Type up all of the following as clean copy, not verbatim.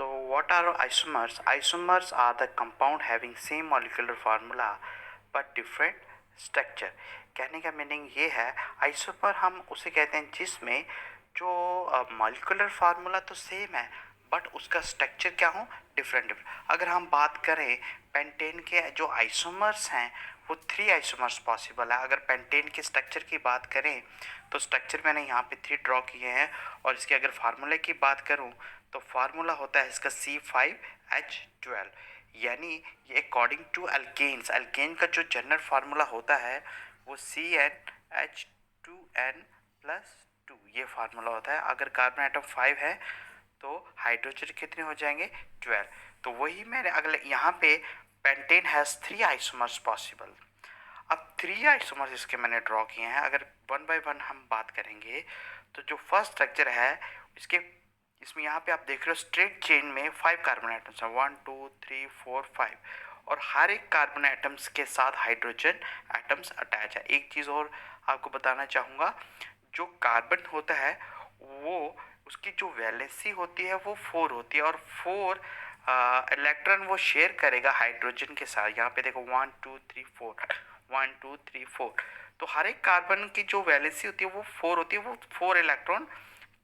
So what are isomers? Isomers are the compound having same molecular formula but different structure. कहने का meaning ये है, isomer हम उसे कहते हैं जिसमें जो मॉलिक्यूलर फार्मूला तो सेम है बट उसका स्ट्रक्चर क्या हो, डिफरेंट। अगर हम बात करें पेंटेन के जो आइसोमर्स हैं वो 3 आइसोमर्स पॉसिबल है। अगर पेंटेन के स्ट्रक्चर की बात करें तो स्ट्रक्चर मैंने यहाँ पे 3 ड्रॉ किए हैं, और इसके अगर फार्मूले की बात करूँ तो फार्मूला होता है इसका C5H12। यानी ये अकॉर्डिंग टू अल्केन्स, अल्केन का जो जनरल फार्मूला होता है वो CnH2n+2 ये फार्मूला होता है। अगर कार्बन आइटम 5 है तो हाइड्रोजन कितने हो जाएंगे, 12। तो वही मैंने अगले यहाँ पे पेंटेन हैज़ 3 आइसोमर्स पॉसिबल। अब 3 आइसोमर्स इसके मैंने ड्रॉ किए हैं। अगर वन बाय वन हम बात करेंगे तो जो फर्स्ट स्ट्रक्चर है इसके, इसमें यहाँ पे आप देख रहे हो स्ट्रेट चेन में 5 कार्बन आइटम्स हैं, 1 2 3 4 5, और हर एक कार्बन आइटम्स के साथ हाइड्रोजन एटम्स अटैच है। एक चीज़ और आपको बताना चाहूँगा, जो कार्बन होता है वो उसकी जो वैलेंसी होती है वो 4 होती है, और 4 इलेक्ट्रॉन वो शेयर करेगा हाइड्रोजन के साथ। यहाँ पे देखो 1 2 3 4, 1 2 3 4, तो हर एक कार्बन की जो वैलेंसी होती है वो 4 होती है, वो 4 इलेक्ट्रॉन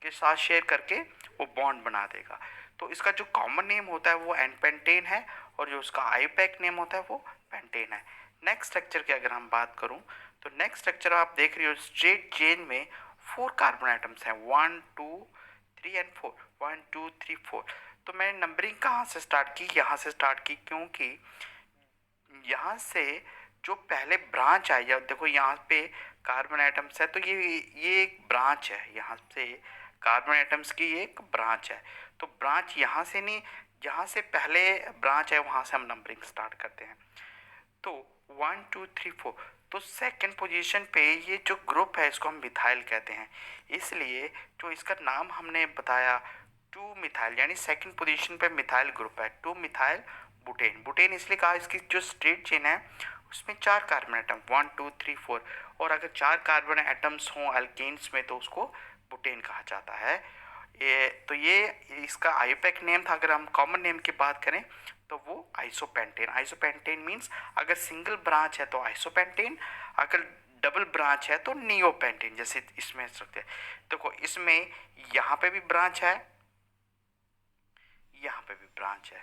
के साथ शेयर करके वो बॉन्ड बना देगा। तो इसका जो कॉमन नेम होता है वो एन-पेंटेन है, और जो उसका आईयूपैक नेम होता है वो पेंटेन है। नेक्स्ट स्ट्रक्चर की अगर हम बात करूं तो नेक्स्ट स्ट्रक्चर आप देख रहे हो स्ट्रेट चेन में 4 कार्बन आइटम्स हैं, 1 2 3 एंड 4, 1 2 3 4। तो मैंने नंबरिंग कहाँ से स्टार्ट की, यहाँ से स्टार्ट की, क्योंकि यहाँ से जो पहले ब्रांच आई है, देखो यहाँ पे कार्बन आइटम्स है तो ये एक ब्रांच है, यहाँ से कार्बन आइटम्स की एक ब्रांच है। तो ब्रांच यहाँ से नहीं, जहाँ से पहले ब्रांच है वहाँ से हम नंबरिंग स्टार्ट करते हैं। तो 1 2 3 4, तो सेकंड पोजीशन पे ये जो ग्रुप है इसको हम मिथाइल कहते हैं, इसलिए जो इसका नाम हमने बताया 2 मिथाइल, यानी सेकंड पोजीशन पे मिथाइल ग्रुप है, 2 मिथाइल बुटेन। बुटेन इसलिए कहा, इसकी जो स्ट्रेट चेन है उसमें 4 कार्बन आइटम 1 2 3 4, और अगर 4 कार्बन एटम्स हों अल्केन्स में तो उसको बुटेन कहा जाता है। ये इसका आईयूपैक नेम था। अगर हम कॉमन नेम की बात करें तो वो आइसोपेंटेन। आइसोपेंटेन मीन्स अगर सिंगल ब्रांच है तो आइसोपेंटेन, अगर डबल ब्रांच है तो नियोपेंटेन, जैसे इसमें सकते हैं। देखो इसमें यहाँ पे भी ब्रांच है, यहाँ पे भी ब्रांच है,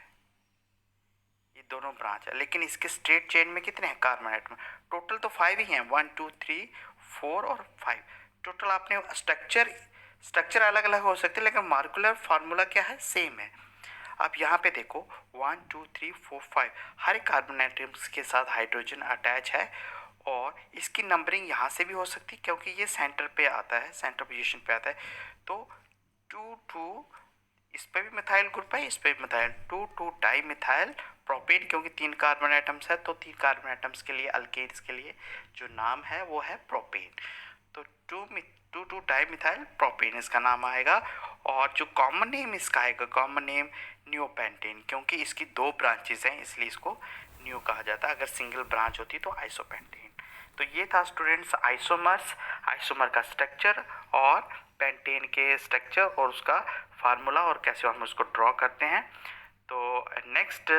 ये दोनों ब्रांच है, लेकिन इसके स्ट्रेट चेन में कितने हैं कार्बन आइटम, टोटल तो 5 ही हैं, 1 2 3 4 और 5 टोटल। आपने स्ट्रक्चर अलग अलग हो सकते हैं लेकिन मॉलिक्यूलर फार्मूला क्या है, सेम है। आप यहाँ पे देखो 1 2 3 4 5, हर एक कार्बन आइटम्स के साथ हाइड्रोजन अटैच है, और इसकी नंबरिंग यहाँ से भी हो सकती है क्योंकि ये सेंटर पे आता है, सेंटर पोजीशन पे आता है। तो 2 2, इस पे भी मिथाइल ग्रुप है, इस पे भी मिथाइल, 2 2 डाई मिथाइल प्रोपेन, क्योंकि 3 कार्बन आइटम्स है तो 3 कार्बन आइटम्स के लिए अल्केन्स के लिए जो नाम है वो है प्रोपेन। तो 2 2 डाई मिथाइल प्रोपेन इसका नाम आएगा। और जो कॉमन नेम इसका आएगा, कॉमन नेम नियोपेंटेन, क्योंकि इसकी 2 ब्रांचेस हैं इसलिए इसको नियो कहा जाता है। अगर सिंगल ब्रांच होती तो आइसोपेंटेन। तो ये था स्टूडेंट्स आइसोमर्स, आइसोमर का स्ट्रक्चर और पेंटेन के स्ट्रक्चर और उसका फार्मूला और कैसे हम उसको ड्रॉ करते हैं। तो नेक्स्ट